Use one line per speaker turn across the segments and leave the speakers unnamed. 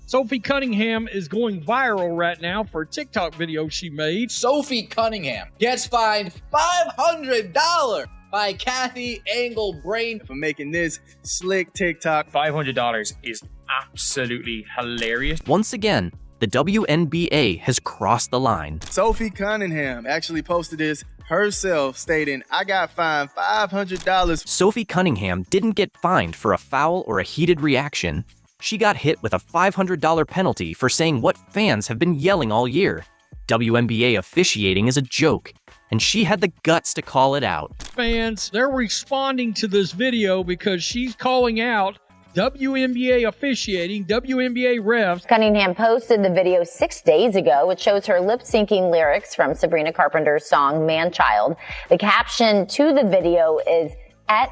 Sophie Cunningham is going viral right now for a TikTok video she made.
Sophie Cunningham gets fined $500 by Kathy Angle Brain
for making this slick TikTok.
$500 is absolutely hilarious.
Once again, the WNBA has crossed the line.
Sophie Cunningham actually posted this herself, stating, "I got fined $500.
Sophie Cunningham didn't get fined for a foul or a heated reaction. She got hit with a $500 penalty for saying what fans have been yelling all year. WNBA officiating is a joke, and she had the guts to call it out.
Fans, they're responding to this video because she's calling out WNBA officiating, WNBA refs.
Cunningham posted the video 6 days ago. It shows her lip-syncing lyrics from Sabrina Carpenter's song Man-Child. The caption to the video is, "At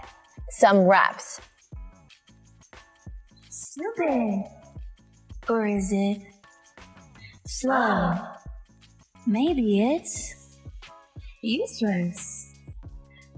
some refs."
Stupid. Or is it slow? Maybe it's useless.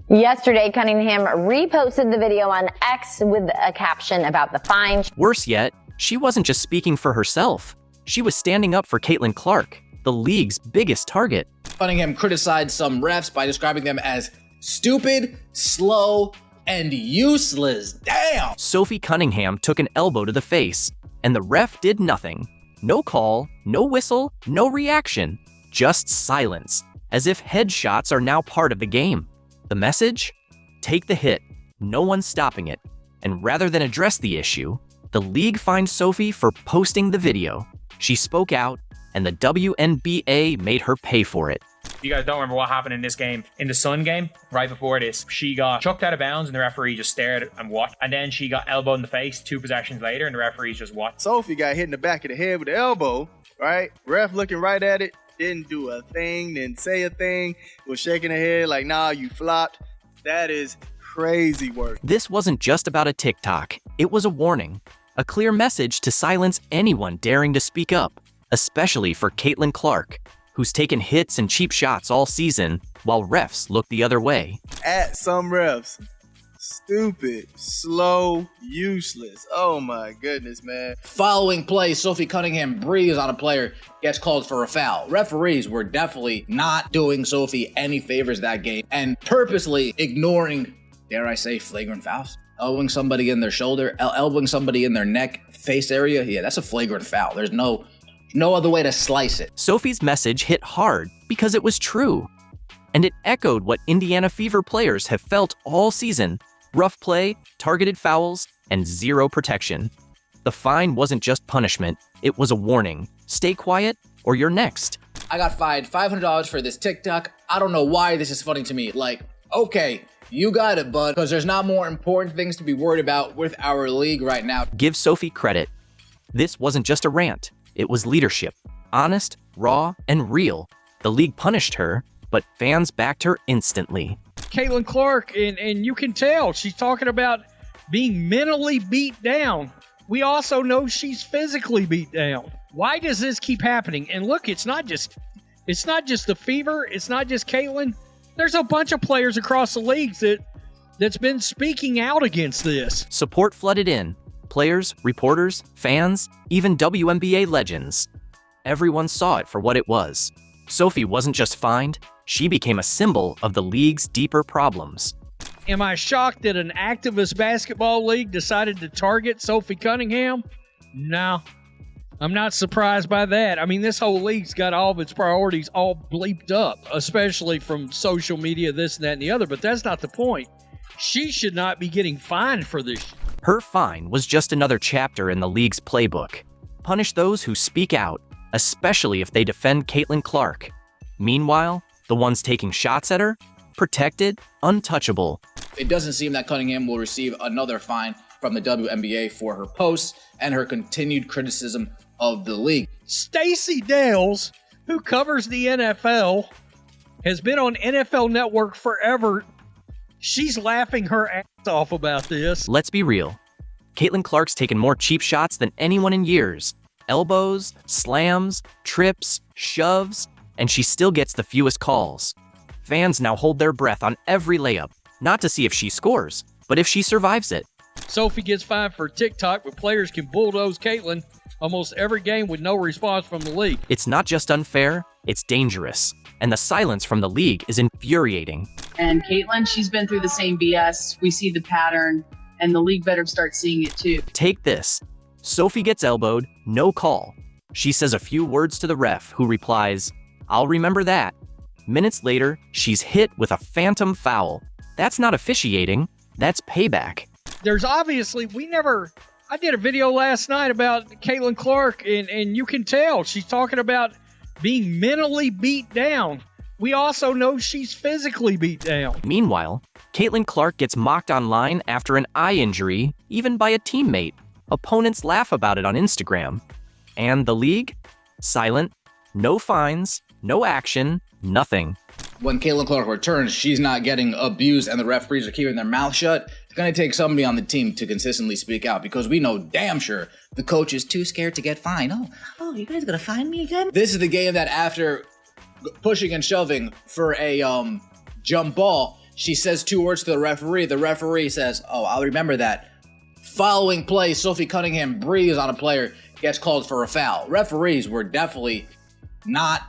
Yesterday, Cunningham reposted the video on X with a caption about the fine.
Worse yet, she wasn't just speaking for herself. She was standing up for Caitlin Clark, the league's biggest target.
Cunningham criticized some refs by describing them as stupid, slow, and useless. Damn!
Sophie Cunningham took an elbow to the face, and the ref did nothing. No call, no whistle, no reaction, just silence, as if headshots are now part of the game. The message? Take the hit. No one's stopping it. And rather than address the issue, the league fined Sophie for posting the video. She spoke out, and the WNBA made her pay for it.
If you guys don't remember what happened in this game, in the Sun game, right before this, she got chucked out of bounds and the referee just stared and watched. And then she got elbowed in the face 2 possessions later and the referees just watched.
Sophie got hit in the back of the head with the elbow, right? Ref looking right at it, didn't do a thing, didn't say a thing, was shaking her head like, nah, you flopped. That is crazy work.
This wasn't just about a TikTok. It was a warning, a clear message to silence anyone daring to speak up, especially for Caitlin Clark, who's taken hits and cheap shots all season while refs look the other way.
At some refs. Stupid, slow, useless. Oh my goodness, man.
Following play, Sophie Cunningham breathes on a player, gets called for a foul. Referees were definitely not doing Sophie any favors that game and purposely ignoring, dare I say, flagrant fouls. Elbowing somebody in their shoulder, elbowing somebody in their neck, face area. Yeah, that's a flagrant foul. There's no other way to slice it.
Sophie's message hit hard because it was true. And it echoed what Indiana Fever players have felt all season. Rough play, targeted fouls, and zero protection. The fine wasn't just punishment, it was a warning. Stay quiet or you're next.
I got fined $500 for this TikTok. I don't know why this is funny to me. Like, okay, you got it, bud, because there's not more important things to be worried about with our league right now.
Give Sophie credit. This wasn't just a rant, it was leadership. Honest, raw, and real. The league punished her, but fans backed her instantly.
Caitlin Clark, and you can tell she's talking about being mentally beat down. We also know she's physically beat down. Why does this keep happening? And look, it's not just the Fever, it's not just Caitlin. There's a bunch of players across the leagues that's been speaking out against this.
Support flooded in. Players, reporters, fans, even WNBA legends. Everyone saw it for what it was. Sophie wasn't just fined, she became a symbol of the league's deeper problems.
Am I shocked that an activist basketball league decided to target Sophie Cunningham? No, I'm not surprised by that. I mean, this whole league's got all of its priorities all bleeped up, especially from social media, this and that and the other, but that's not the point. She should not be getting fined for this.
Her fine was just another chapter in the league's playbook. Punish those who speak out, especially if they defend Caitlin Clark. Meanwhile, the ones taking shots at her, protected, untouchable.
It doesn't seem that Cunningham will receive another fine from the WNBA for her posts and her continued criticism of the league.
Stacey Dales, who covers the NFL, has been on NFL Network forever. She's laughing her ass off about this.
Let's be real. Caitlin Clark's taken more cheap shots than anyone in years. Elbows, slams, trips, shoves, and she still gets the fewest calls. Fans now hold their breath on every layup, not to see if she scores, but if she survives it.
Sophie gets fined for TikTok, but players can bulldoze Caitlin. almost every game with no response from the league.
It's not just unfair, it's dangerous. And the silence from the league is infuriating.
And Caitlin, she's been through the same BS. We see the pattern, and the league better start seeing it too.
Take this. Sophie gets elbowed, no call. She says a few words to the ref, who replies, "I'll remember that." Minutes later, she's hit with a phantom foul. That's not officiating, that's payback.
There's obviously, I did a video last night about Caitlin Clark, and you can tell she's talking about being mentally beat down. We also know she's physically beat down.
Meanwhile, Caitlin Clark gets mocked online after an eye injury, even by a teammate. Opponents laugh about it on Instagram. And the league? Silent. No fines, no action, nothing.
When Caitlin Clark returns, she's not getting abused and the referees are keeping their mouth shut. It's going to take somebody on the team to consistently speak out, because we know damn sure the coach is too scared to get fined. Oh, you guys going to fine me again? This is the game that after pushing and shoving for a jump ball, she says 2 words to the referee. The referee says, "Oh, I'll remember that." Following play, Sophie Cunningham breathes on a player, gets called for a foul. Referees were definitely not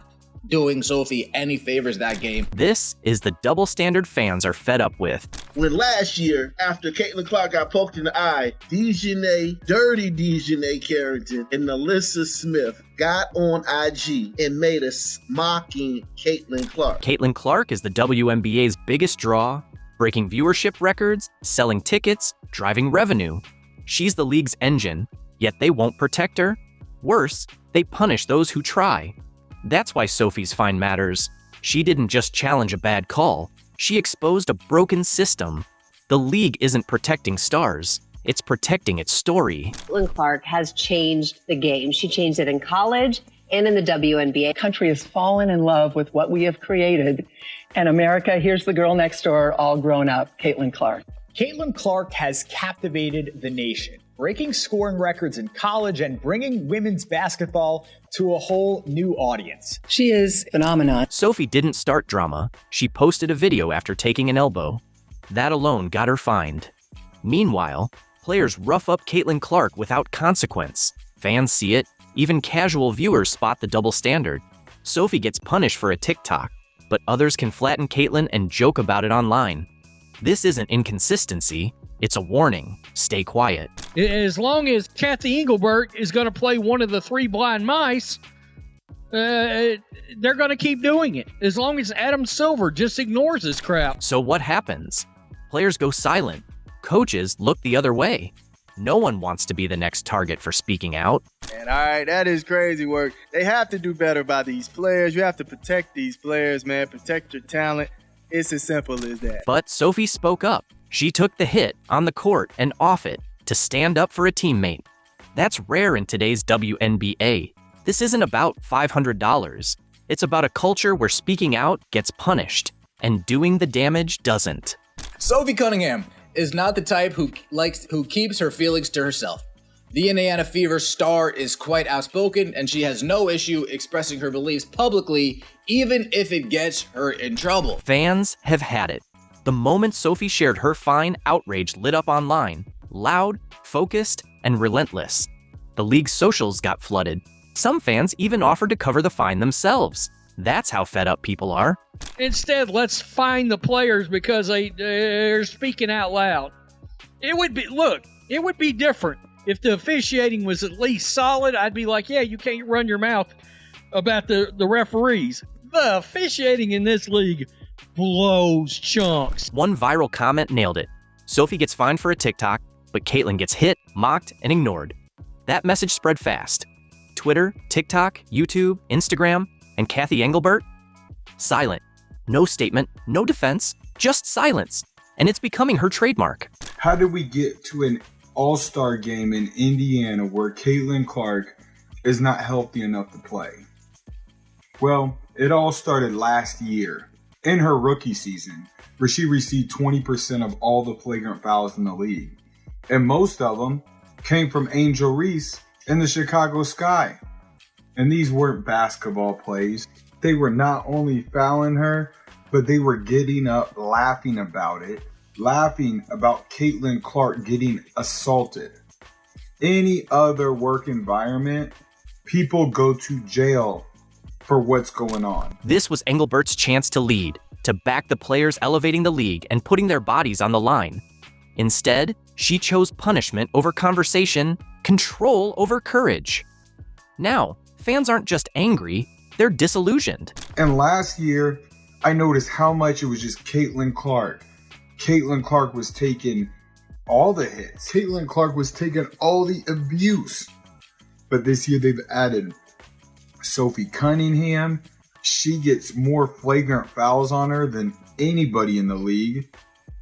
doing Sophie any favors that game.
This is the double standard fans are fed up with.
When last year, after Caitlin Clark got poked in the eye, dirty Dejanay Carrington and Alyssa Smith got on IG and made us mocking Caitlin Clark.
Caitlin Clark is the WNBA's biggest draw, breaking viewership records, selling tickets, driving revenue. She's the league's engine, yet they won't protect her. Worse, they punish those who try. That's why Sophie's fine matters. She didn't just challenge a bad call, she exposed a broken system. The league isn't protecting stars, it's protecting its story.
Caitlin Clark has changed the game. She changed it in college and in the WNBA.
The country has fallen in love with what we have created. And America, here's the girl next door, all grown up, Caitlin Clark.
Caitlin Clark has captivated the nation, breaking scoring records in college and bringing women's basketball to a whole new audience.
She is a phenomenon.
Sophie didn't start drama. She posted a video after taking an elbow. That alone got her fined. Meanwhile, players rough up Caitlin Clark without consequence. Fans see it. Even casual viewers spot the double standard. Sophie gets punished for a TikTok, but others can flatten Caitlin and joke about it online. This isn't inconsistency, it's a warning. Stay quiet.
As long as Kathy Engelbert is going to play one of the 3 blind mice, they're going to keep doing it. As long as Adam Silver just ignores this crap.
So what happens? Players go silent. Coaches look the other way. No one wants to be the next target for speaking out.
And all right, that is crazy work. They have to do better by these players. You have to protect these players, man. Protect your talent. It's as simple as that.
But Sophie spoke up. She took the hit on the court and off it to stand up for a teammate. That's rare in today's WNBA. This isn't about $500. It's about a culture where speaking out gets punished and doing the damage doesn't.
Sophie Cunningham is not the type who keeps her feelings to herself. The Indiana Fever star is quite outspoken, and she has no issue expressing her beliefs publicly, even if it gets her in trouble.
Fans have had it. The moment Sophie shared her fine, outrage lit up online. Loud, focused, and relentless. The league's socials got flooded. Some fans even offered to cover the fine themselves. That's how fed up people are.
Instead, let's fine the players because they're speaking out loud. It would be different. If the officiating was at least solid, I'd be like, yeah, you can't run your mouth about the referees. The officiating in this league blows chunks.
One viral comment nailed it. Sophie gets fined for a TikTok, but Caitlin gets hit, mocked, and ignored. That message spread fast. Twitter, TikTok, YouTube, Instagram, and Kathy Engelbert? Silent. No statement, no defense, just silence. And it's becoming her trademark.
How did we get to an all-star game in Indiana where Caitlin Clark is not healthy enough to play? Well, it all started last year, in her rookie season, where she received 20% of all the flagrant fouls in the league. And most of them came from Angel Reese in the Chicago Sky. And these weren't basketball plays. They were not only fouling her, but they were getting up, laughing about it, laughing about Caitlin Clark getting assaulted. any other work environment, people go to jail for what's going on.
This was Engelbert's chance to lead, to back the players elevating the league and putting their bodies on the line. Instead, she chose punishment over conversation, control over courage. Now, fans aren't just angry, they're disillusioned.
And last year, I noticed how much it was just Caitlin Clark. Caitlin Clark was taking all the hits. Caitlin Clark was taking all the abuse. But this year they've added Sophie Cunningham. She gets more flagrant fouls on her than anybody in the league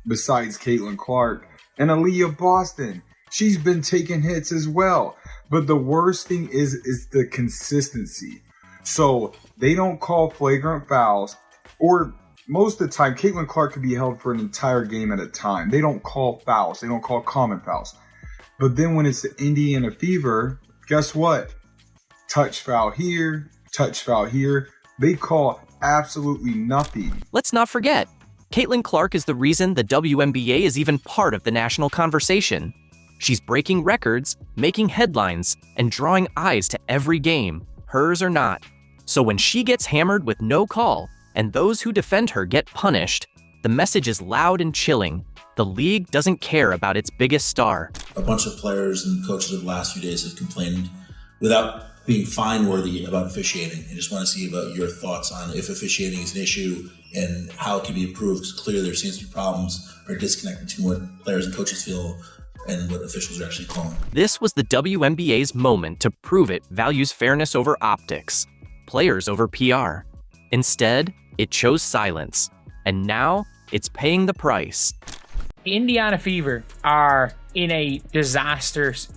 besides Caitlin Clark. And Aaliyah Boston, she's been taking hits as well. But the worst thing is the consistency. So they don't call flagrant fouls, or most of the time, Caitlin Clark could be held for an entire game at a time. They don't call fouls. They don't call common fouls. But then when it's the Indiana Fever, guess what? Touch foul here, touch foul here. They call absolutely nothing.
Let's not forget, Caitlin Clark is the reason the WNBA is even part of the national conversation. She's breaking records, making headlines, and drawing eyes to every game, hers or not. So when she gets hammered with no call, and those who defend her get punished, the message is loud and chilling. The league doesn't care about its biggest star.
A bunch of players and coaches of the last few days have complained without being fine-worthy about officiating. I just want to see about your thoughts on if officiating is an issue and how it can be improved, because clearly there seems to be problems or disconnect between what players and coaches feel and what officials are actually calling.
This was the WNBA's moment to prove it values fairness over optics, players over PR. Instead, it chose silence, and now it's paying the price.
The Indiana Fever are in a disastrous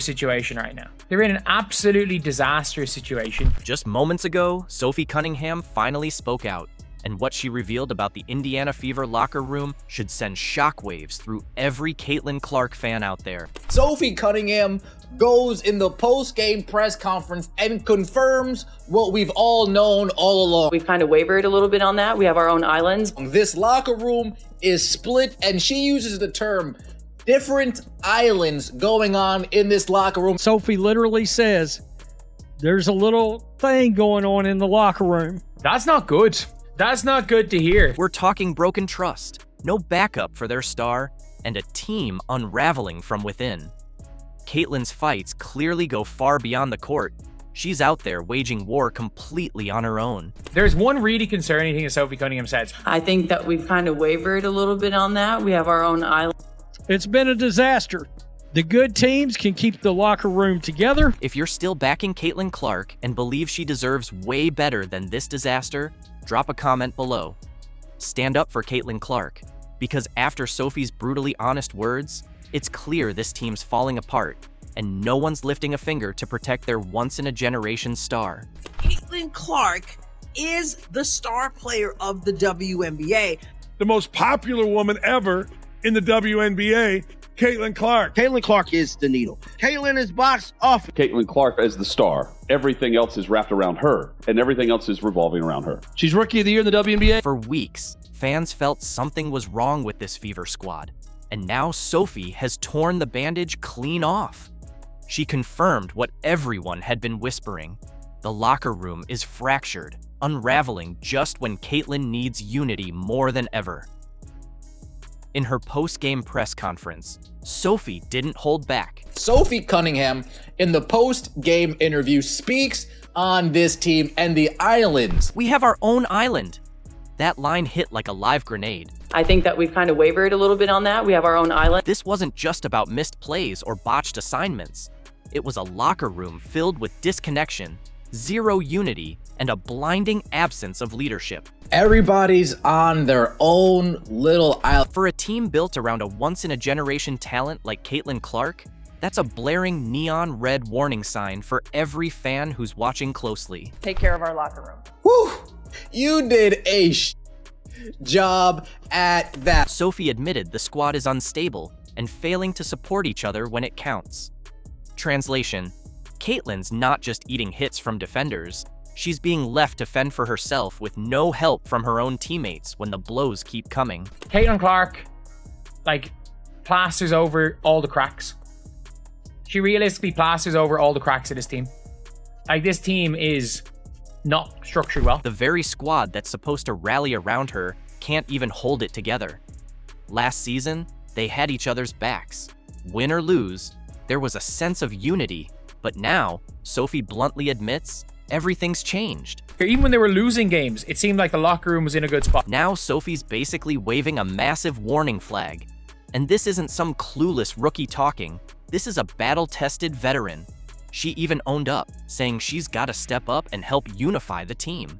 situation right now. They're in an absolutely disastrous situation.
Just moments ago, Sophie Cunningham finally spoke out, and what she revealed about the Indiana Fever locker room should send shockwaves through every Caitlin Clark fan out there.
Sophie Cunningham goes in the post-game press conference and confirms what we've all known all along.
We've kind of wavered a little bit on that. We have our own islands.
This locker room is split, and she uses the term different islands going on in this locker room.
Sophie literally says, there's a little thing going on in the locker room.
That's not good. That's not good to hear.
We're talking broken trust, no backup for their star, and a team unraveling from within. Caitlin's fights clearly go far beyond the court. She's out there waging war completely on her own.
There's one really concerning thing that Sophie Cunningham says.
I think that we've kind of wavered a little bit on that. We have our own island.
It's been a disaster. The good teams can keep the locker room together.
If you're still backing Caitlin Clark and believe she deserves way better than this disaster, drop a comment below. Stand up for Caitlin Clark, because after Sophie's brutally honest words, it's clear this team's falling apart, and no one's lifting a finger to protect their once-in-a-generation star.
Caitlin Clark is the star player of the WNBA.
The most popular woman ever in the WNBA, Caitlin Clark.
Caitlin Clark is the needle. Caitlin is box office.
Caitlin Clark as the star. Everything else is wrapped around her, and everything else is revolving around her.
She's Rookie of the Year in the WNBA.
For weeks, fans felt something was wrong with this Fever squad, and now Sophie has torn the bandage clean off. She confirmed what everyone had been whispering. The locker room is fractured, unraveling just when Caitlin needs unity more than ever. In her post-game press conference, Sophie didn't hold back.
Sophie Cunningham, in the post-game interview, speaks on this team and the islands.
We have our own island. That line hit like a live grenade.
I think that we've kind of wavered a little bit on that. We have our own island.
This wasn't just about missed plays or botched assignments. It was a locker room filled with disconnection, zero unity, and a blinding absence of leadership.
Everybody's on their own little island.
For a team built around a once-in-a-generation talent like Caitlin Clark, that's a blaring neon red warning sign for every fan who's watching closely.
Take care of our locker room.
Whew! You did a job at that.
Sophie admitted the squad is unstable and failing to support each other when it counts. Translation: Caitlin's not just eating hits from defenders, she's being left to fend for herself with no help from her own teammates when the blows keep coming.
Caitlin Clark, plasters over all the cracks. She realistically plasters over all the cracks of this team. Like, this team is not structured well.
The very squad that's supposed to rally around her can't even hold it together. Last season, they had each other's backs. Win or lose, there was a sense of unity. But now, Sophie bluntly admits, everything's changed.
Even when they were losing games, it seemed like the locker room was in a good spot.
Now Sophie's basically waving a massive warning flag. And this isn't some clueless rookie talking. This is a battle-tested veteran. She even owned up, saying she's got to step up and help unify the team.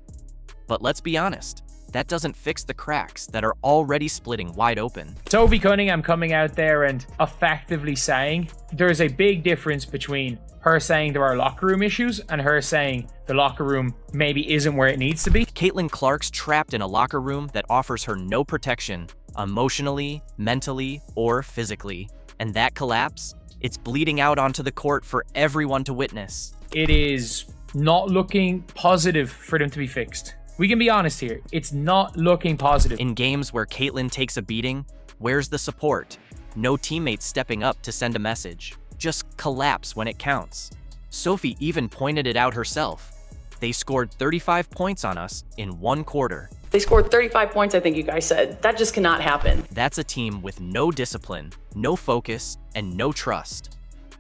But let's be honest, that doesn't fix the cracks that are already splitting wide open.
Sophie Cunningham coming out there and effectively saying there's a big difference between her saying there are locker room issues and her saying the locker room maybe isn't where it needs to be.
Caitlin Clark's trapped in a locker room that offers her no protection, emotionally, mentally, or physically. And that collapse, it's bleeding out onto the court for everyone to witness.
It is not looking positive for them to be fixed. We can be honest here, it's not looking positive.
In games where Caitlin takes a beating, where's the support? No teammates stepping up to send a message. Just collapse when it counts. Sophie even pointed it out herself. They scored 35 points on us in one quarter.
They scored 35 points, I think you guys said. That just cannot happen.
That's a team with no discipline, no focus, and no trust.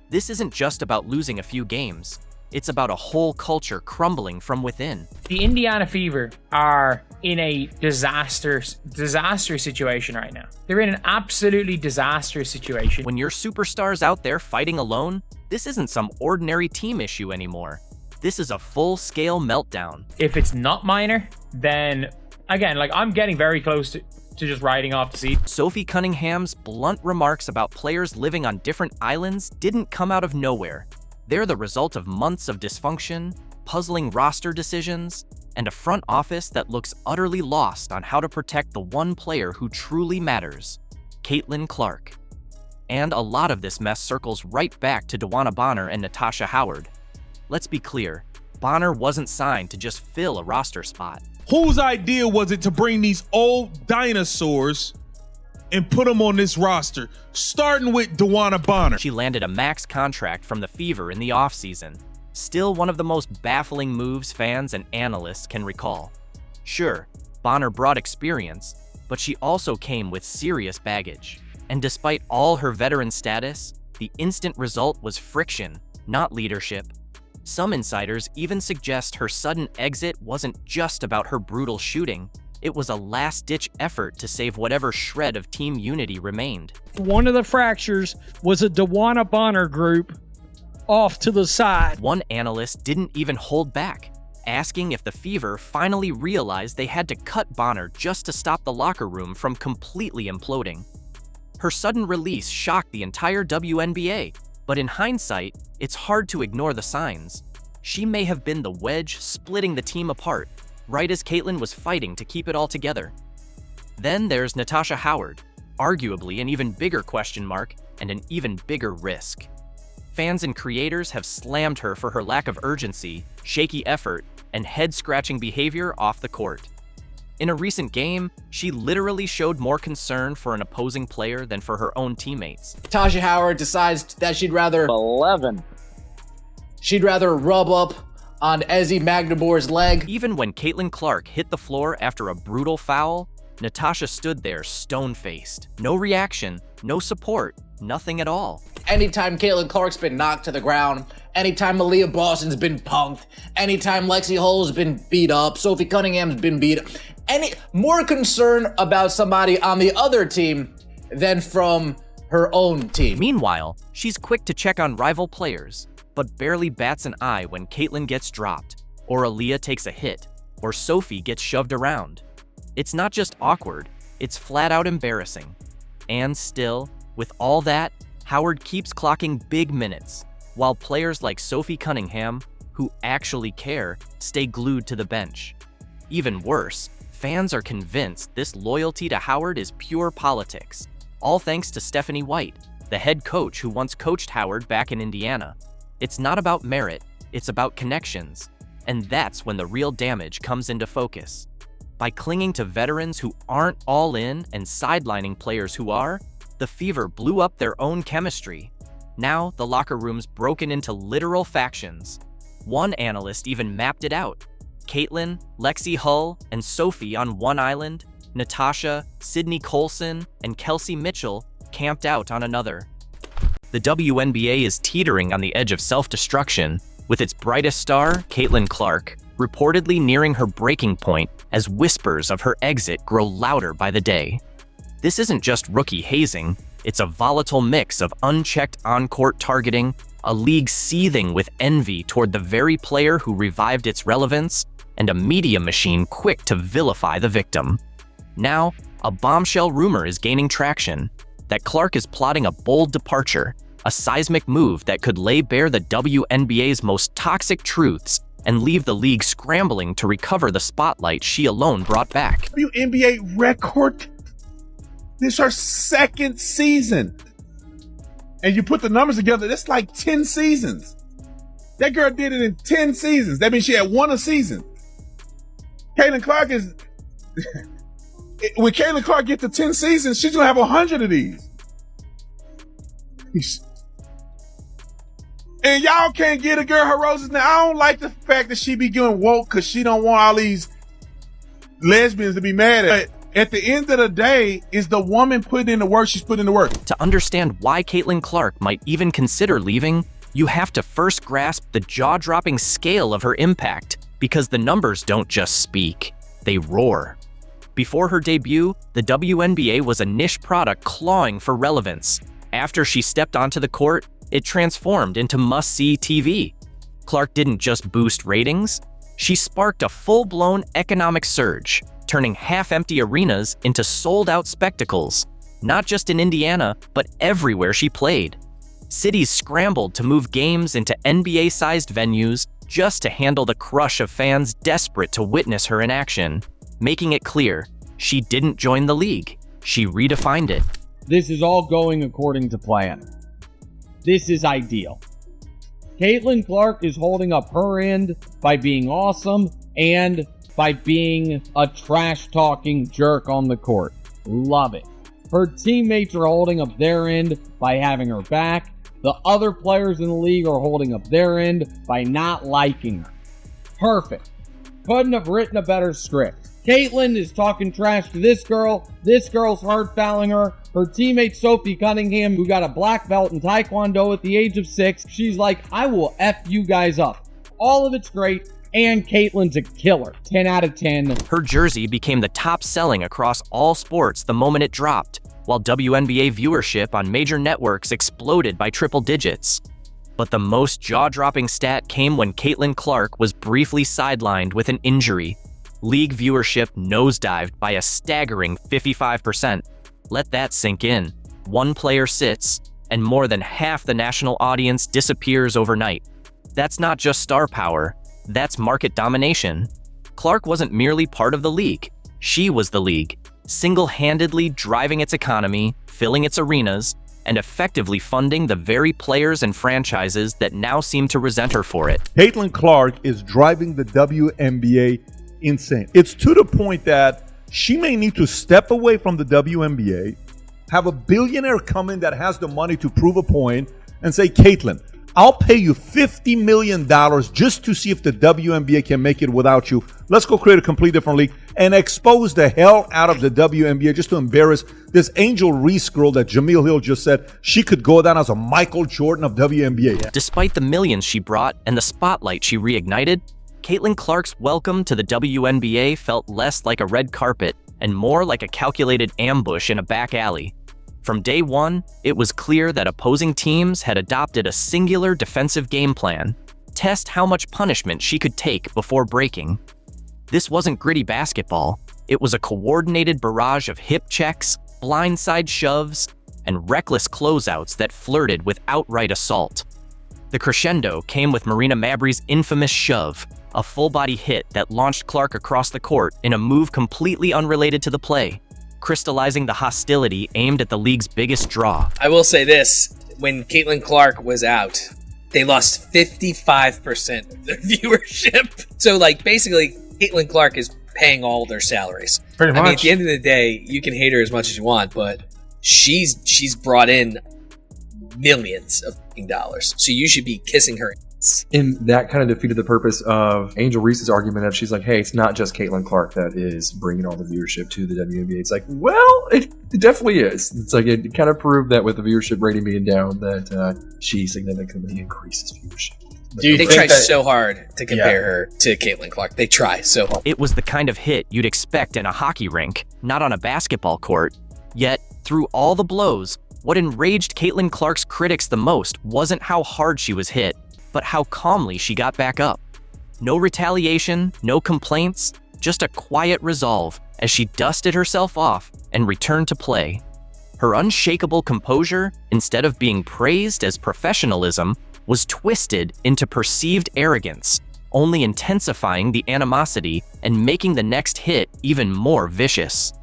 This isn't just about losing a few games. It's about a whole culture crumbling from within.
The Indiana Fever are in a disastrous situation right now. They're in an absolutely disastrous situation.
When your superstar's out there fighting alone, this isn't some ordinary team issue anymore. This is a full-scale meltdown.
If it's not minor, then again, like, I'm getting very close to just riding off the seat.
Sophie Cunningham's blunt remarks about players living on different islands didn't come out of nowhere. They're the result of months of dysfunction, puzzling roster decisions, and a front office that looks utterly lost on how to protect the one player who truly matters, Caitlin Clark. And a lot of this mess circles right back to DeWanna Bonner and Natasha Howard. Let's be clear, Bonner wasn't signed to just fill a roster spot.
Whose idea was it to bring these old dinosaurs and put them on this roster, starting with DeWanna Bonner?
She landed a max contract from the Fever in the offseason. Still one of the most baffling moves fans and analysts can recall. Sure, Bonner brought experience, but she also came with serious baggage. And despite all her veteran status, the instant result was friction, not leadership. Some insiders even suggest her sudden exit wasn't just about her brutal shooting. It was a last-ditch effort to save whatever shred of team unity remained.
One of the fractures was a DeWanna Bonner group off to the side.
One analyst didn't even hold back, asking if the Fever finally realized they had to cut Bonner just to stop the locker room from completely imploding. Her sudden release shocked the entire WNBA, but in hindsight, it's hard to ignore the signs. She may have been the wedge splitting the team apart, right as Caitlin was fighting to keep it all together. Then there's Natasha Howard, arguably an even bigger question mark and an even bigger risk. Fans and creators have slammed her for her lack of urgency, shaky effort, and head-scratching behavior off the court. In a recent game, she literally showed more concern for an opposing player than for her own teammates.
Natasha Howard decides that she'd rather rub up on Ezi Magdeburg's leg.
Even when Caitlin Clark hit the floor after a brutal foul, Natasha stood there stone-faced. No reaction, no support, nothing at all.
Anytime Caitlin Clark's been knocked to the ground, anytime Aaliyah Boston's been punked, anytime Lexi Hull's been beat up, Sophie Cunningham's been beat up, more concern about somebody on the other team than from her own team.
Meanwhile, she's quick to check on rival players, but barely bats an eye when Caitlin gets dropped, or Aaliyah takes a hit, or Sophie gets shoved around. It's not just awkward, it's flat out embarrassing. And still, with all that, Howard keeps clocking big minutes, while players like Sophie Cunningham, who actually care, stay glued to the bench. Even worse, fans are convinced this loyalty to Howard is pure politics, all thanks to Stephanie White, the head coach who once coached Howard back in Indiana. It's not about merit, it's about connections, and that's when the real damage comes into focus. By clinging to veterans who aren't all in and sidelining players who are, the Fever blew up their own chemistry. Now, the locker room's broken into literal factions. One analyst even mapped it out. Caitlin, Lexi Hull, and Sophie on one island, Natasha, Sydney Colson, and Kelsey Mitchell camped out on another. The WNBA is teetering on the edge of self-destruction, with its brightest star, Caitlin Clark, reportedly nearing her breaking point as whispers of her exit grow louder by the day. This isn't just rookie hazing, it's a volatile mix of unchecked on-court targeting, a league seething with envy toward the very player who revived its relevance, and a media machine quick to vilify the victim. Now, a bombshell rumor is gaining traction that Clark is plotting a bold departure, a seismic move that could lay bare the WNBA's most toxic truths and leave the league scrambling to recover the spotlight she alone brought back.
WNBA record. This is her second season. And you put the numbers together, that's like 10 seasons. That girl did it in 10 seasons. That means she had won a season. Caitlin Clark is... when Caitlin Clark gets to 10 seasons, she's going to have 100 of these. And y'all can't get a girl her roses. Now, I don't like the fact that she be getting woke because she don't want all these lesbians to be mad at it. At the end of the day, is the woman putting in the work, she's putting in the work.
To understand why Caitlin Clark might even consider leaving, you have to first grasp the jaw-dropping scale of her impact, because the numbers don't just speak, they roar. Before her debut, the WNBA was a niche product clawing for relevance. After she stepped onto the court, it transformed into must-see TV. Clark didn't just boost ratings, she sparked a full-blown economic surge, turning half-empty arenas into sold-out spectacles, not just in Indiana, but everywhere she played. Cities scrambled to move games into NBA-sized venues just to handle the crush of fans desperate to witness her in action, making it clear she didn't join the league, she redefined it.
This is all going according to plan. This is ideal. Caitlin Clark is holding up her end by being awesome and by being a trash-talking jerk on the court. Love it. Her teammates are holding up their end by having her back. The other players in the league are holding up their end by not liking her. Perfect. Couldn't have written a better script. Caitlin is talking trash to this girl's hard fouling her. Her teammate Sophie Cunningham, who got a black belt in Taekwondo at the age of 6, she's like, I will F you guys up. All of it's great, and Caitlin's a killer. 10 out of 10.
Her jersey became the top selling across all sports the moment it dropped, while WNBA viewership on major networks exploded by triple digits. But the most jaw-dropping stat came when Caitlin Clark was briefly sidelined with an injury. League viewership nosedived by a staggering 55%. Let that sink in. One player sits, and more than half the national audience disappears overnight. That's not just star power, that's market domination. Clark wasn't merely part of the league, she was the league, single-handedly driving its economy, filling its arenas, and effectively funding the very players and franchises that now seem to resent her for it.
Caitlin Clark is driving the WNBA insane. It's to the point that she may need to step away from the WNBA, have a billionaire come in that has the money to prove a point, and say, Caitlin, I'll pay you $50 million just to see if the WNBA can make it without you. Let's go create a complete different league and expose the hell out of the WNBA just to embarrass this Angel Reese girl that Jameel Hill just said she could go down as a Michael Jordan of WNBA.
Despite the millions she brought and the spotlight she reignited, Caitlin Clark's welcome to the WNBA felt less like a red carpet and more like a calculated ambush in a back alley. From day one, it was clear that opposing teams had adopted a singular defensive game plan, test how much punishment she could take before breaking. This wasn't gritty basketball, it was a coordinated barrage of hip checks, blindside shoves, and reckless closeouts that flirted with outright assault. The crescendo came with Marina Mabrey's infamous shove, a full-body hit that launched Clark across the court in a move completely unrelated to the play, crystallizing the hostility aimed at the league's biggest draw.
I will say this, when Caitlin Clark was out, they lost 55% of their viewership. So, basically, Caitlin Clark is paying all their salaries.
Pretty much.
I mean, at the end of the day, you can hate her as much as you want, but she's brought in millions of dollars. So you should be kissing her ass.
And that kind of defeated the purpose of Angel Reese's argument of she's like, hey, it's not just Caitlin Clark that is bringing all the viewership to the WNBA. It's like, well, it definitely is. It's like it kind of proved that with the viewership rating being down that she significantly increases viewership.
They try so hard to compare her to Caitlin Clark. They try so hard.
It was the kind of hit you'd expect in a hockey rink, not on a basketball court. Yet, through all the blows, what enraged Caitlin Clark's critics the most wasn't how hard she was hit, but how calmly she got back up. No retaliation, no complaints, just a quiet resolve as she dusted herself off and returned to play. Her unshakable composure, instead of being praised as professionalism, was twisted into perceived arrogance, only intensifying the animosity and making the next hit even more vicious.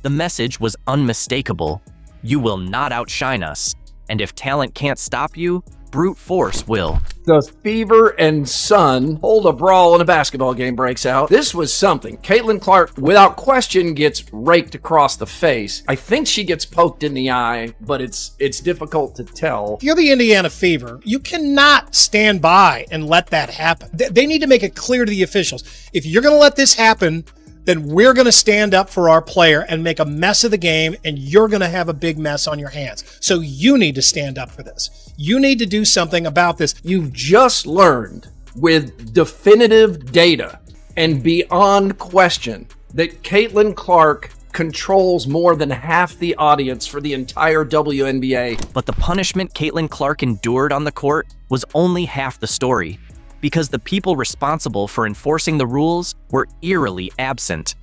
The message was unmistakable. You will not outshine us, and if talent can't stop you, brute force will.
The Fever and Sun hold a brawl and a basketball game breaks out. This was something. Caitlin Clark, without question, gets raked across the face. I think she gets poked in the eye, but it's difficult to tell.
If you're the Indiana Fever, you cannot stand by and let that happen. They need to make it clear to the officials. If you're going to let this happen, then we're going to stand up for our player and make a mess of the game, and you're going to have a big mess on your hands. So you need to stand up for this. You need to do something about this.
You've just learned with definitive data and beyond question that Caitlin Clark controls more than half the audience for the entire WNBA.
But the punishment Caitlin Clark endured on the court was only half the story, because the people responsible for enforcing the rules were eerily absent.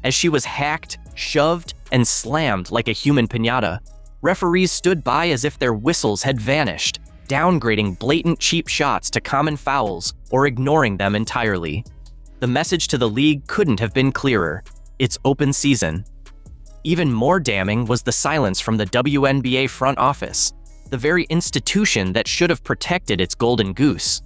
As she was hacked, shoved, and slammed like a human piñata, referees stood by as if their whistles had vanished, downgrading blatant cheap shots to common fouls or ignoring them entirely. The message to the league couldn't have been clearer. It's open season. Even more damning was the silence from the WNBA front office, the very institution that should have protected its golden goose.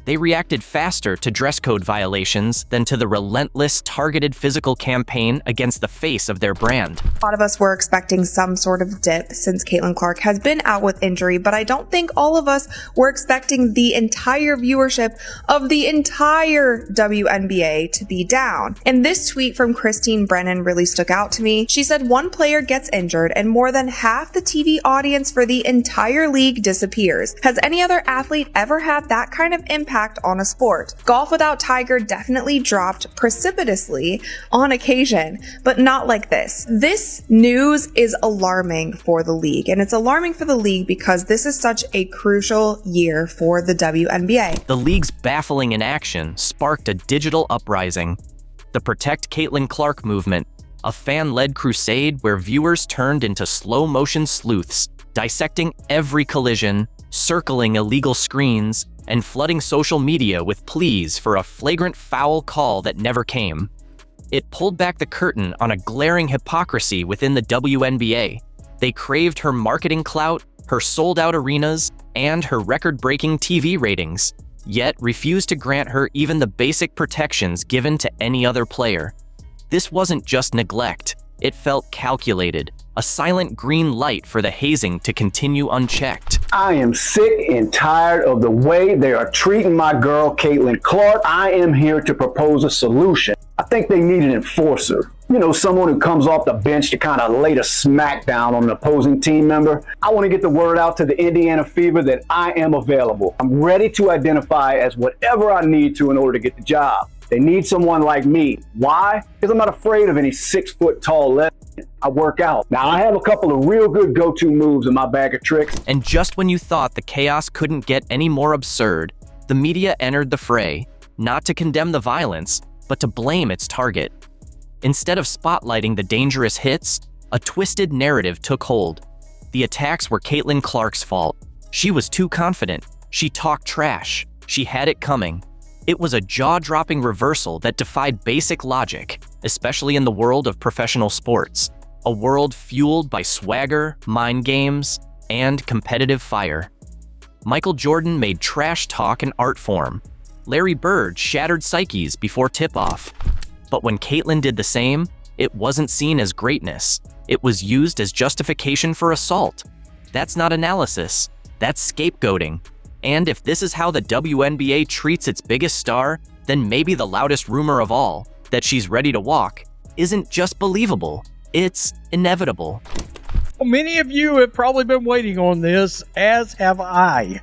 They reacted faster to dress code violations than to the relentless, targeted physical campaign against the face of their brand.
A lot of us were expecting some sort of dip since Caitlin Clark has been out with injury, but I don't think all of us were expecting the entire viewership of the entire WNBA to be down. And this tweet from Christine Brennan really stuck out to me. She said, one player gets injured and more than half the TV audience for the entire league disappears. Has any other athlete ever had that kind of impact on a sport? Golf without Tiger definitely dropped precipitously on occasion, but not like this. This news is alarming for the league, and it's alarming for the league because this is such a crucial year for the WNBA.
The league's baffling inaction sparked a digital uprising. The Protect Caitlin Clark movement, a fan-led crusade where viewers turned into slow-motion sleuths, dissecting every collision, circling illegal screens, and flooding social media with pleas for a flagrant foul call that never came. It pulled back the curtain on a glaring hypocrisy within the WNBA. They craved her marketing clout, her sold-out arenas, and her record-breaking TV ratings, yet refused to grant her even the basic protections given to any other player. This wasn't just neglect. It felt calculated, a silent green light for the hazing to continue unchecked.
I am sick and tired of the way they are treating my girl, Caitlin Clark. I am here to propose a solution. I think they need an enforcer. You know, someone who comes off the bench to kind of lay the smackdown on an opposing team member. I want to get the word out to the Indiana Fever that I am available. I'm ready to identify as whatever I need to in order to get the job. They need someone like me. Why? Because I'm not afraid of any 6 foot tall lesbian. I work out. Now, I have a couple of real good go-to moves in my bag of tricks.
And just when you thought the chaos couldn't get any more absurd, the media entered the fray, not to condemn the violence, but to blame its target. Instead of spotlighting the dangerous hits, a twisted narrative took hold. The attacks were Caitlin Clark's fault. She was too confident. She talked trash. She had it coming. It was a jaw-dropping reversal that defied basic logic, especially in the world of professional sports, a world fueled by swagger, mind games, and competitive fire. Michael Jordan made trash talk an art form. Larry Bird shattered psyches before tip-off. But when Caitlin did the same, it wasn't seen as greatness. It was used as justification for assault. That's not analysis. That's scapegoating. And if this is how the WNBA treats its biggest star, then maybe the loudest rumor of all, that she's ready to walk, isn't just believable, it's inevitable.
Well, many of you have probably been waiting on this, as have I.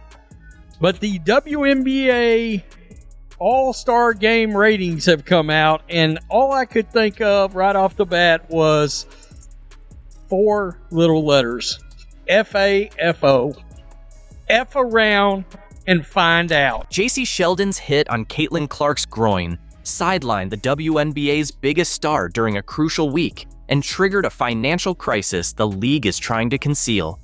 But the WNBA All-Star Game ratings have come out, and all I could think of right off the bat was 4 little letters. F-A-F-O. F around and find out.
J.C. Sheldon's hit on Caitlin Clark's groin sidelined the WNBA's biggest star during a crucial week and triggered a financial crisis the league is trying to conceal.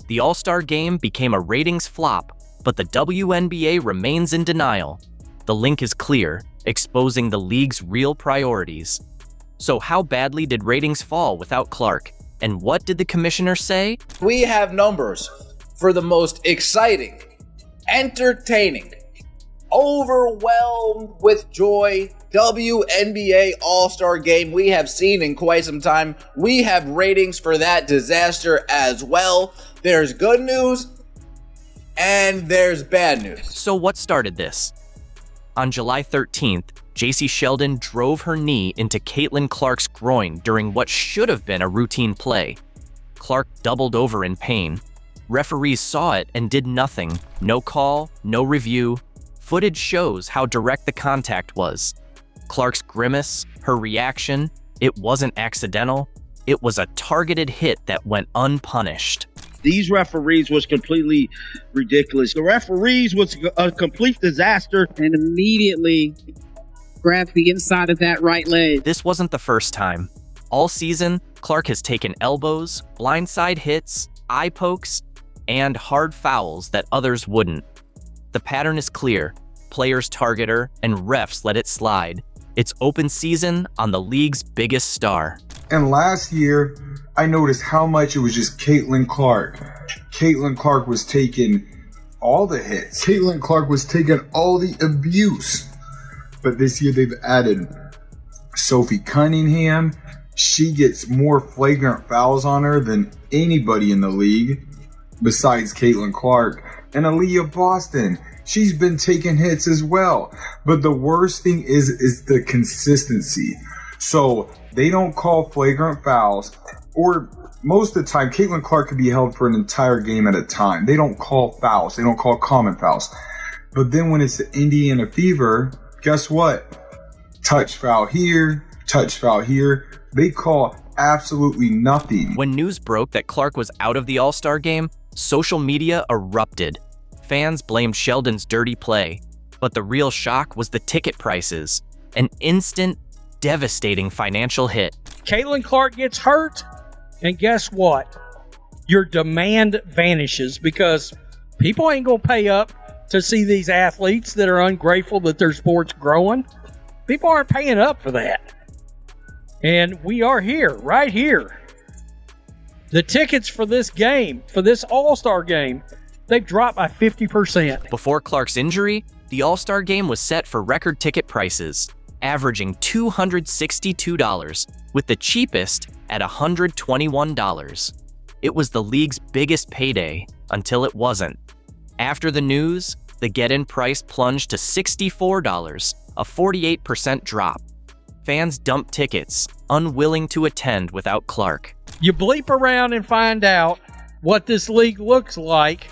The All-Star Game became a ratings flop, but the WNBA remains in denial. The link is clear, exposing the league's real priorities. So how badly did ratings fall without Clark? And what did the commissioner say?
We have numbers for the most exciting, entertaining, overwhelmed with joy WNBA All-Star Game we have seen in quite some time. We have ratings for that disaster as well. There's good news and there's bad news.
So what started this? On July 13th, J.C. Sheldon drove her knee into Caitlin Clark's groin during what should have been a routine play. Clark doubled over in pain. Referees saw it and did nothing. No call, no review. Footage shows how direct the contact was. Clark's grimace, her reaction, it wasn't accidental. It was a targeted hit that went unpunished.
These referees was completely ridiculous. The referees was a complete disaster.
And immediately grabbed the inside of that right leg.
This wasn't the first time. All season, Clark has taken elbows, blindside hits, eye pokes, and hard fouls that others wouldn't. The pattern is clear. Players target her, and refs let it slide. It's open season on the league's biggest star.
And last year, I noticed how much it was just Caitlin Clark. Caitlin Clark was taking all the hits. Caitlin Clark was taking all the abuse. But this year they've added Sophie Cunningham. She gets more flagrant fouls on her than anybody in the league besides Caitlin Clark. And Aaliyah Boston, she's been taking hits as well. But the worst thing is the consistency. So they don't call flagrant fouls, or most of the time, Caitlin Clark could be held for an entire game at a time. They don't call fouls. They don't call common fouls. But then when it's the Indiana Fever, guess what? Touch foul here, touch foul here. They call absolutely nothing.
When news broke that Clark was out of the All-Star Game, social media erupted. Fans blamed Sheldon's dirty play, but the real shock was the ticket prices. An instant, devastating financial hit.
Caitlin Clark gets hurt, and guess what? Your demand vanishes because people ain't going to pay up to see these athletes that are ungrateful that their sport's growing. People aren't paying up for that. And we are here, right here. The tickets for this game, for this All-Star Game, they've dropped by 50%.
Before Clark's injury, the All-Star Game was set for record ticket prices, averaging $262, with the cheapest at $121. It was the league's biggest payday until it wasn't. After the news, the get-in price plunged to $64, a 48% drop. Fans dumped tickets, unwilling to attend without Clark.
You bleep around and find out what this league looks like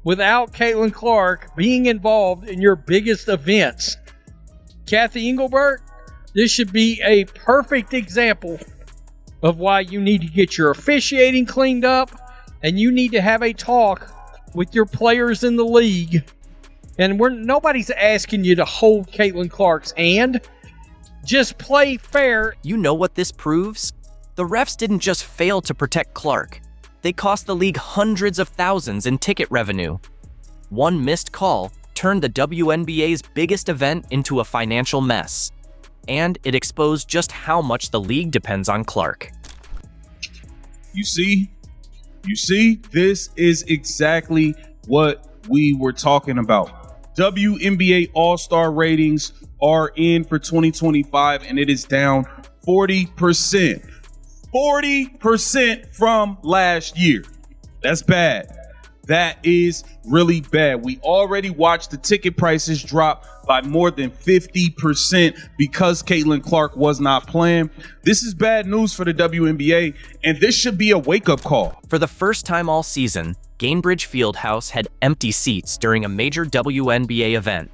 without Caitlin Clark being involved in your biggest events. Kathy Engelbert, this should be a perfect example of why you need to get your officiating cleaned up, and you need to have a talk with your players in the league. And nobody's asking you to hold Caitlin Clark's hand. Just play fair.
You know what this proves? The refs didn't just fail to protect Clark. They cost the league hundreds of thousands in ticket revenue. One missed call turned the WNBA's biggest event into a financial mess. And it exposed just how much the league depends on Clark.
You see, this is exactly what we were talking about. WNBA All-Star ratings are in for 2025, and it is down 40%. 40% from last year. That's bad. That is really bad. We already watched the ticket prices drop by more than 50% because Caitlin Clark was not playing. This is bad news for the WNBA, and this should be a wake-up call.
For the first time all season, Gainbridge Fieldhouse had empty seats during a major WNBA event.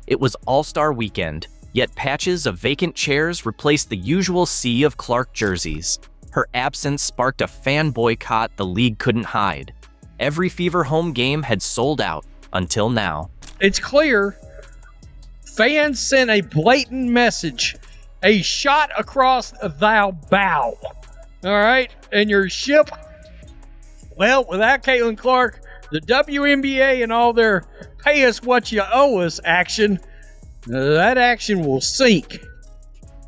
It was All-Star Weekend, yet patches of vacant chairs replaced the usual sea of Clark jerseys. Her absence sparked a fan boycott the league couldn't hide. Every Fever home game had sold out until now.
It's clear fans sent a blatant message, a shot across thou bow. All right? And your ship, well, without Caitlin Clark, the WNBA and all their pay us what you owe us action, that action will sink.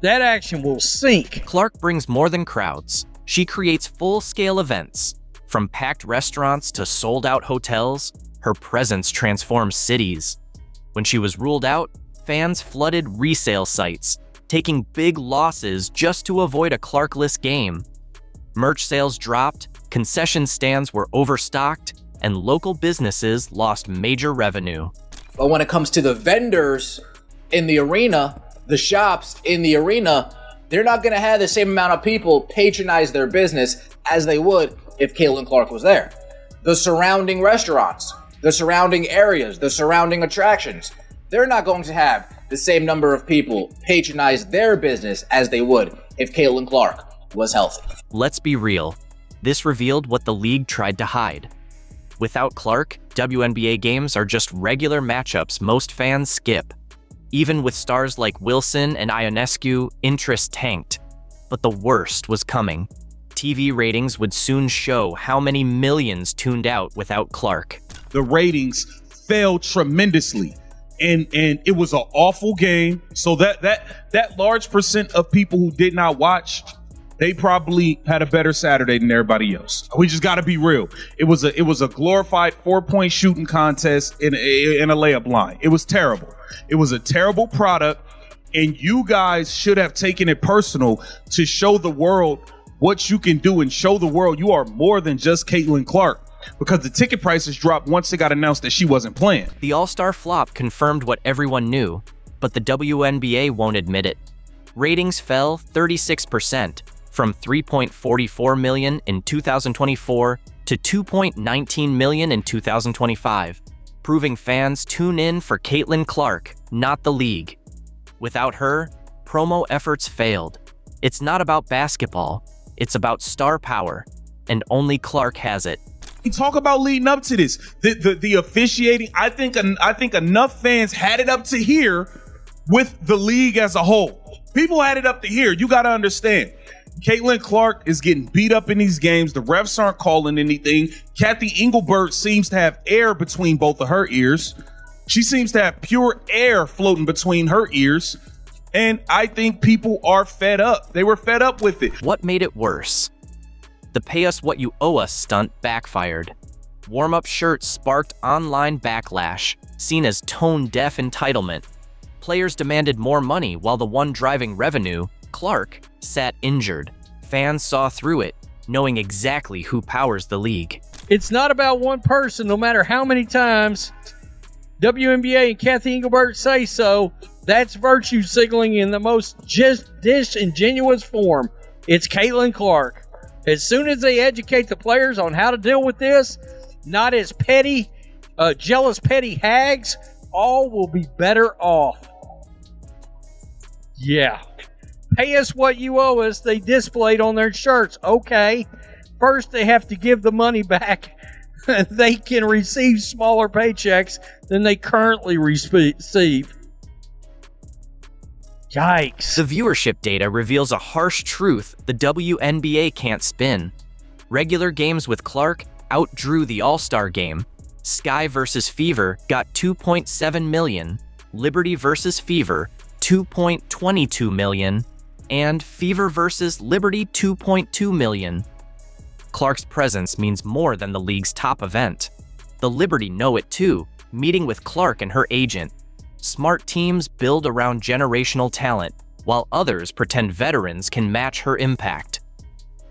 That action will sink.
Clark brings more than crowds. She creates full-scale events. From packed restaurants to sold-out hotels, her presence transforms cities. When she was ruled out, fans flooded resale sites, taking big losses just to avoid a Clarkless game. Merch sales dropped, concession stands were overstocked, and local businesses lost major revenue.
But when it comes to the vendors in the arena, the shops in the arena, they're not going to have the same amount of people patronize their business as they would if Caitlin Clark was there. The surrounding restaurants, the surrounding areas, the surrounding attractions, they're not going to have the same number of people patronize their business as they would if Caitlin Clark was healthy.
Let's be real. This revealed what the league tried to hide. Without Clark, WNBA games are just regular matchups most fans skip. Even with stars like Wilson and Ionescu, interest tanked. But the worst was coming. TV ratings would soon show how many millions tuned out without Clark.
The ratings fell tremendously, and it was an awful game. So that large percent of people who did not watch, they probably had a better Saturday than everybody else. We just got to be real. It was a glorified 4-point shooting contest in a layup line. It was terrible. It was a terrible product, and you guys should have taken it personal to show the world what you can do and show the world you are more than just Caitlin Clark, because the ticket prices dropped once it got announced that she wasn't playing.
The All-Star flop confirmed what everyone knew, but the WNBA won't admit it. Ratings fell 36%, from 3.44 million in 2024 to 2.19 million in 2025, proving fans tune in for Caitlin Clark, not the league. Without her, promo efforts failed. It's not about basketball. It's about star power, and only Clark has it.
We talk about leading up to this. The officiating, I think enough fans had it up to here with the league as a whole. People had it up to here. You got to understand. Caitlin Clark is getting beat up in these games. The refs aren't calling anything. Kathy Engelbert seems to have air between both of her ears. She seems to have pure air floating between her ears. And I think people are fed up. They were fed up with it.
What made it worse? The pay us what you owe us stunt backfired. Warm-up shirts sparked online backlash, seen as tone-deaf entitlement. Players demanded more money while the one driving revenue, Clark, sat injured. Fans saw through it, knowing exactly who powers the league.
It's not about one person, no matter how many times WNBA and Kathy Engelbert say so. That's virtue signaling in the most disingenuous form. It's Caitlin Clark. As soon as they educate the players on how to deal with this, not as petty, jealous petty hags, all will be better off. Yeah. Pay us what you owe us, they displayed on their shirts. Okay. First, they have to give the money back. They can receive smaller paychecks than they currently receive. Yikes.
The viewership data reveals a harsh truth the WNBA can't spin. Regular games with Clark outdrew the All-Star game. Sky vs. Fever got 2.7 million, Liberty vs. Fever 2.22 million, and Fever vs. Liberty 2.2 million. Clark's presence means more than the league's top event. The Liberty know it too, meeting with Clark and her agent. Smart teams build around generational talent, while others pretend veterans can match her impact.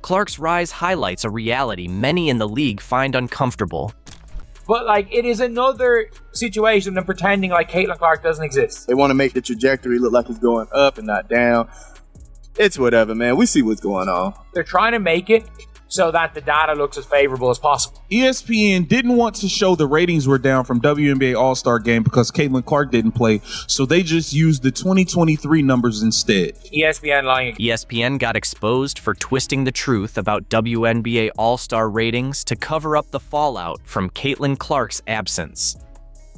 Clark's rise highlights a reality many in the league find uncomfortable.
But, like, it is another situation than pretending like Caitlin Clark doesn't exist.
They want to make the trajectory look like it's going up and not down. It's whatever, man. We see what's going on.
They're trying to make it so that the data looks as favorable as possible.
ESPN didn't want to show the ratings were down from WNBA All-Star Game because Caitlin Clark didn't play, so they just used the 2023 numbers instead.
ESPN lying.
ESPN got exposed for twisting the truth about WNBA All-Star ratings to cover up the fallout from Caitlin Clark's absence.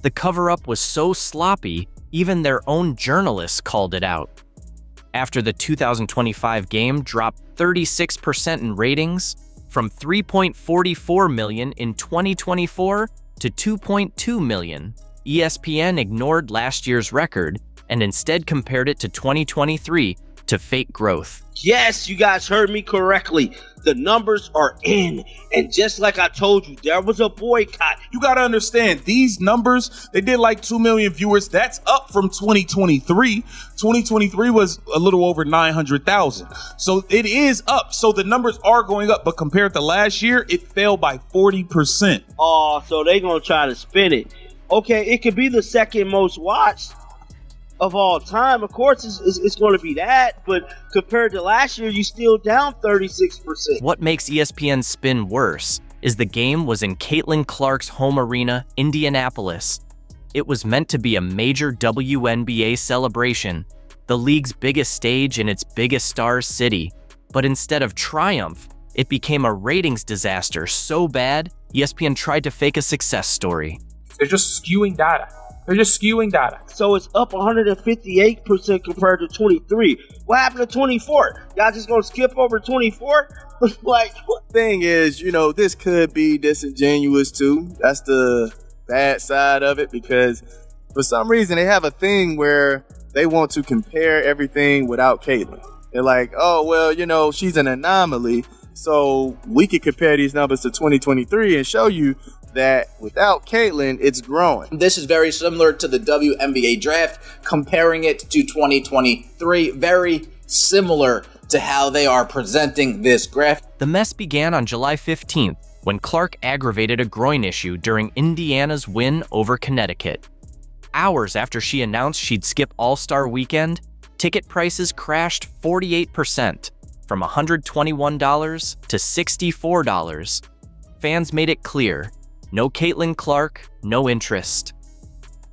The cover-up was so sloppy, even their own journalists called it out. After the 2025 game dropped 36% in ratings, from 3.44 million in 2024 to 2.2 million, ESPN ignored last year's record and instead compared it to 2023 to fake growth.
Yes, you guys heard me correctly. The numbers are in. And just like I told you, there was a boycott.
You got to understand, these numbers, they did like 2 million viewers. That's up from 2023. 2023 was a little over 900,000. So it is up. So the numbers are going up. But compared to last year, it fell by 40%.
Oh, so they going to try to spin it. Okay, it could be the second most watched of all time. Of course, it's going to be that, but compared to last year, you still down 36%.
What makes ESPN's spin worse is the game was in Caitlin Clark's home arena, Indianapolis. It was meant to be a major WNBA celebration, the league's biggest stage in its biggest stars city. But instead of triumph, it became a ratings disaster so bad, ESPN tried to fake a success story.
They're just skewing data.
So it's up 158% compared to 23. What happened to 24? Y'all just gonna skip over 24? Like, what?
Thing is, this could be disingenuous too. That's the bad side of it, because for some reason they have a thing where they want to compare everything without Caitlin. They're like, oh, well, she's an anomaly, so we could compare these numbers to 2023 and show you that without Caitlin, it's growing.
This is very similar to the WNBA draft, comparing it to 2023. Very similar to how they are presenting this graph.
The mess began on July 15th when Clark aggravated a groin issue during Indiana's win over Connecticut. Hours after she announced she'd skip All-Star Weekend, ticket prices crashed 48%, from $121 to $64. Fans made it clear, no Caitlin Clark, no interest.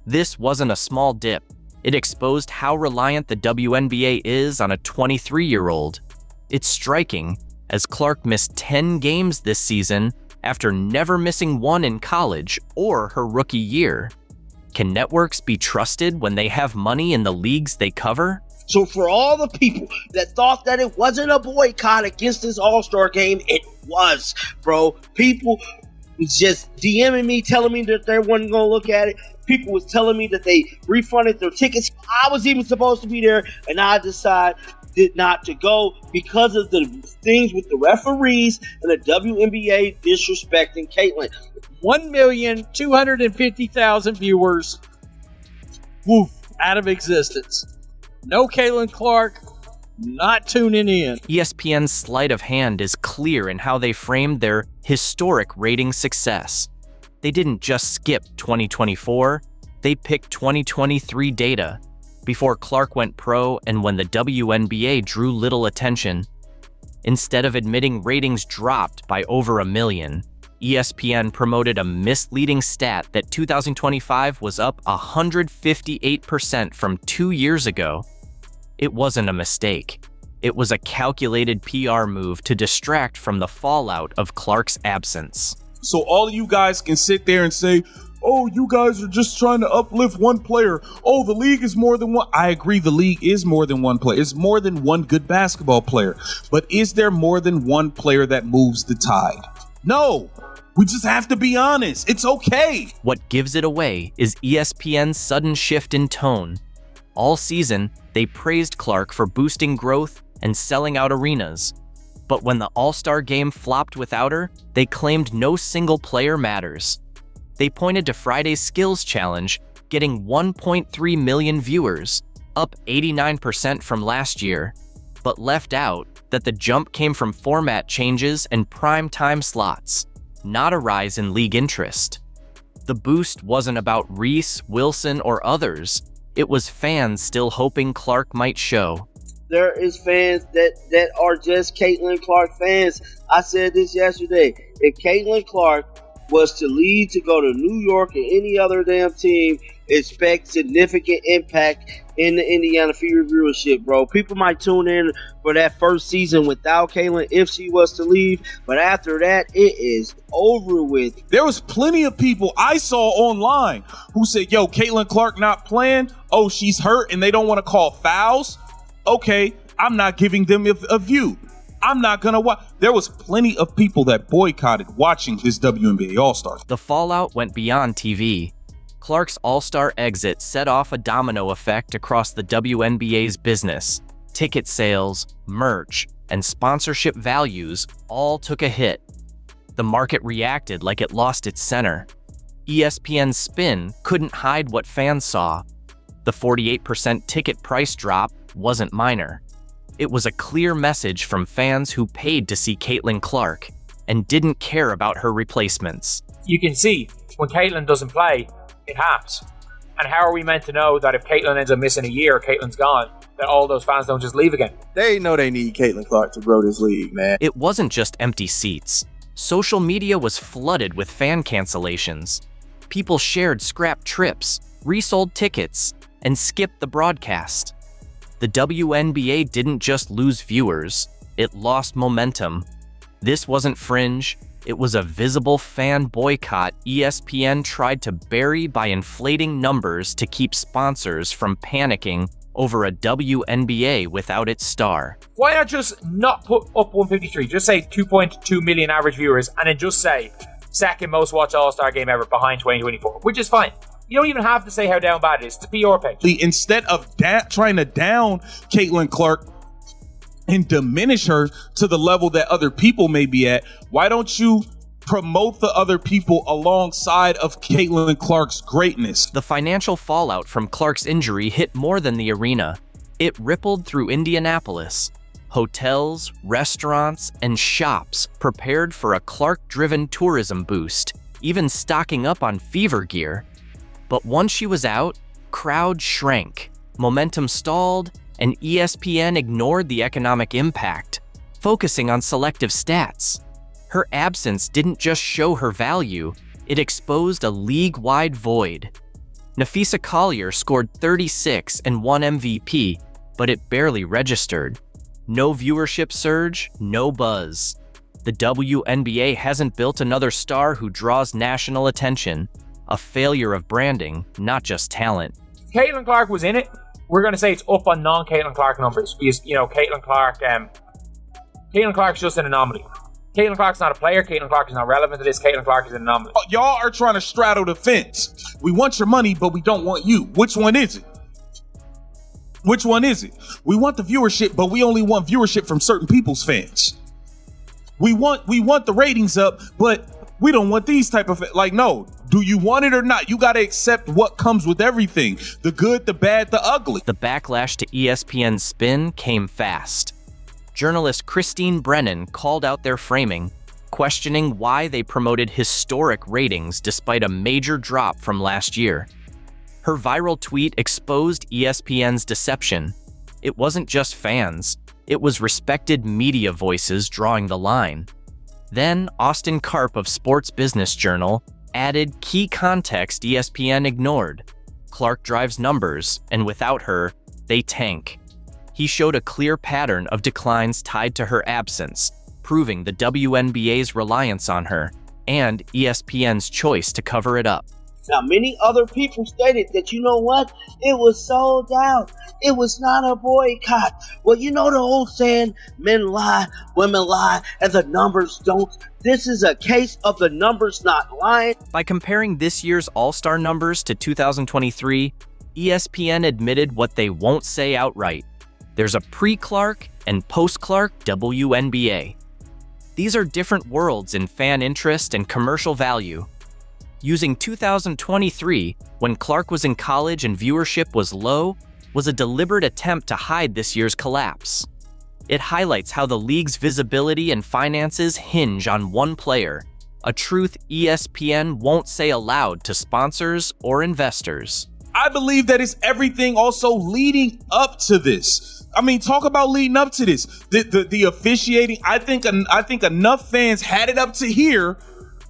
This wasn't a small dip. It exposed how reliant the WNBA is on a 23-year-old. It's striking, as Clark missed 10 games this season after never missing one in college or her rookie year. Can networks be trusted when they have money in the leagues they cover?
So for all the people that thought that it wasn't a boycott against this All-Star game, it was, bro. People was just DMing me, telling me that they weren't going to look at it. People was telling me that they refunded their tickets. I was even supposed to be there, and I decided not to go because of the things with the referees and the WNBA disrespecting Caitlin.
1,250,000 viewers, woof, out of existence. No Caitlin Clark, not tuning in.
ESPN's sleight of hand is clear in how they framed their historic rating success. They didn't just skip 2024, they picked 2023 data, before Clark went pro and when the WNBA drew little attention. Instead of admitting ratings dropped by over 1 million, ESPN promoted a misleading stat that 2025 was up 158% from 2 years ago. It wasn't a mistake. It was a calculated PR move to distract from the fallout of Clark's absence.
So all of you guys can sit there and say, oh, you guys are just trying to uplift one player. Oh, the league is more than one. I agree, the league is more than one player. It's more than one good basketball player. But is there more than one player that moves the tide? No. We just have to be honest. It's okay.
What gives it away is ESPN's sudden shift in tone. All season, they praised Clark for boosting growth and selling out arenas. But when the All-Star game flopped without her, they claimed no single player matters. They pointed to Friday's Skills Challenge, getting 1.3 million viewers, up 89% from last year, but left out that the jump came from format changes and prime time slots, not a rise in league interest. The boost wasn't about Reese, Wilson, or others. It was fans still hoping Clark might show.
There is fans that are just Caitlin Clark fans. I said this yesterday. If Caitlin Clark was to leave to go to New York or any other damn team, expect significant impact in the Indiana Fever viewership, bro. People might tune in for that first season without Caitlin if she was to leave, but after that, it is over with.
There was plenty of people I saw online who said, yo, Caitlin Clark not playing. Oh, she's hurt and they don't want to call fouls. Okay, I'm not giving them a view. I'm not going to watch. There was plenty of people that boycotted watching this WNBA All-Star.
The fallout went beyond TV. Clark's All-Star exit set off a domino effect across the WNBA's business. Ticket sales, merch, and sponsorship values all took a hit. The market reacted like it lost its center. ESPN's spin couldn't hide what fans saw. The 48% ticket price drop wasn't minor. It was a clear message from fans who paid to see Caitlin Clark and didn't care about her replacements.
You can see when Caitlin doesn't play, it happens. And how are we meant to know that if Caitlin ends up missing a year, Caitlin's gone, that all those fans don't just leave again?
They know they need Caitlin Clark to grow this league, man.
It wasn't just empty seats. Social media was flooded with fan cancellations. People shared scrap trips, resold tickets, and skipped the broadcast. The WNBA didn't just lose viewers, it lost momentum. This wasn't fringe, it was a visible fan boycott ESPN tried to bury by inflating numbers to keep sponsors from panicking over a WNBA without its star.
Why not just not put up 153, just say 2.2 million average viewers, and then just say second most watched All-Star game ever behind 2024, which is fine. You don't even have to say how down bad it is. It's a PR page.
Instead of trying to down Caitlin Clark and diminish her to the level that other people may be at, why don't you promote the other people alongside of Caitlin Clark's greatness?
The financial fallout from Clark's injury hit more than the arena. It rippled through Indianapolis. Hotels, restaurants, and shops prepared for a Clark-driven tourism boost, even stocking up on Fever gear. But once she was out, crowds shrank, momentum stalled, and ESPN ignored the economic impact, focusing on selective stats. Her absence didn't just show her value, it exposed a league-wide void. Nafisa Collier scored 36 and won MVP, but it barely registered. No viewership surge, no buzz. The WNBA hasn't built another star who draws national attention. A failure of branding, not just talent.
Caitlin Clark was in it. We're going to say it's up on non-Caitlin Clark numbers because, Caitlin Clark's just an anomaly. Caitlin Clark's not a player. Caitlin Clark is not relevant to this. Caitlin Clark is an anomaly.
Y'all are trying to straddle the fence. We want your money, but we don't want you. Which one is it? Which one is it? We want the viewership, but we only want viewership from certain people's fans. We want the ratings up, but we don't want these type of, no. Do you want it or not? You got to accept what comes with everything. The good, the bad, the ugly.
The backlash to ESPN's spin came fast. Journalist Christine Brennan called out their framing, questioning why they promoted historic ratings despite a major drop from last year. Her viral tweet exposed ESPN's deception. It wasn't just fans, it was respected media voices drawing the line. Then Austin Karp of Sports Business Journal added key context ESPN ignored. Clark drives numbers, and without her, they tank. He showed a clear pattern of declines tied to her absence, proving the WNBA's reliance on her, and ESPN's choice to cover it up.
Now, many other people stated that, you know what? It was sold out. It was not a boycott. Well, you know the old saying, men lie, women lie, and the numbers don't. This is a case of the numbers not lying.
By comparing this year's All-Star numbers to 2023, ESPN admitted what they won't say outright. There's a pre-Clark and post-Clark WNBA. These are different worlds in fan interest and commercial value. Using 2023, when Clark was in college and viewership was low, was a deliberate attempt to hide this year's collapse. It highlights how the league's visibility and finances hinge on one player, a truth ESPN won't say aloud to sponsors or investors.
I believe that it's everything also leading up to this. I mean, talk about leading up to this. The officiating, I think enough fans had it up to here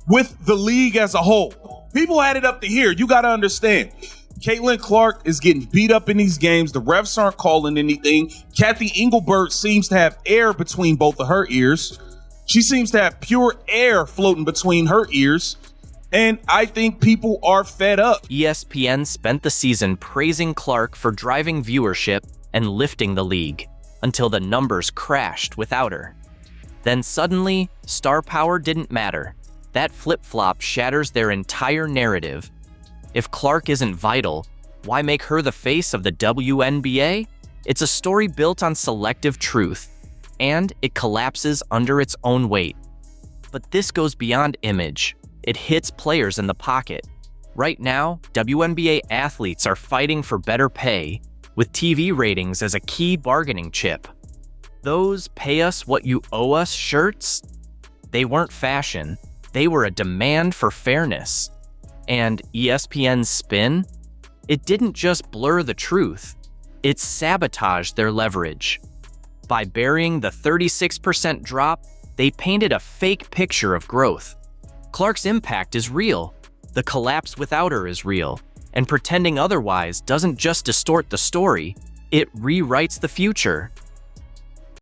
with the league as a whole. People had it up to here. You got to understand. Caitlin Clark is getting beat up in these games. The refs aren't calling anything. Kathy Engelbert seems to have air between both of her ears. She seems to have pure air floating between her ears. And I think people are fed up.
ESPN spent the season praising Clark for driving viewership and lifting the league until the numbers crashed without her. Then suddenly, star power didn't matter. That flip-flop shatters their entire narrative. If Clark isn't vital, why make her the face of the WNBA? It's a story built on selective truth, and it collapses under its own weight. But this goes beyond image. It hits players in the pocket. Right now, WNBA athletes are fighting for better pay, with TV ratings as a key bargaining chip. Those pay us what you owe us shirts? They weren't fashion. They were a demand for fairness. And ESPN's spin? It didn't just blur the truth. It sabotaged their leverage. By burying the 36% drop, they painted a fake picture of growth. Clark's impact is real. The collapse without her is real. And pretending otherwise doesn't just distort the story, it rewrites the future.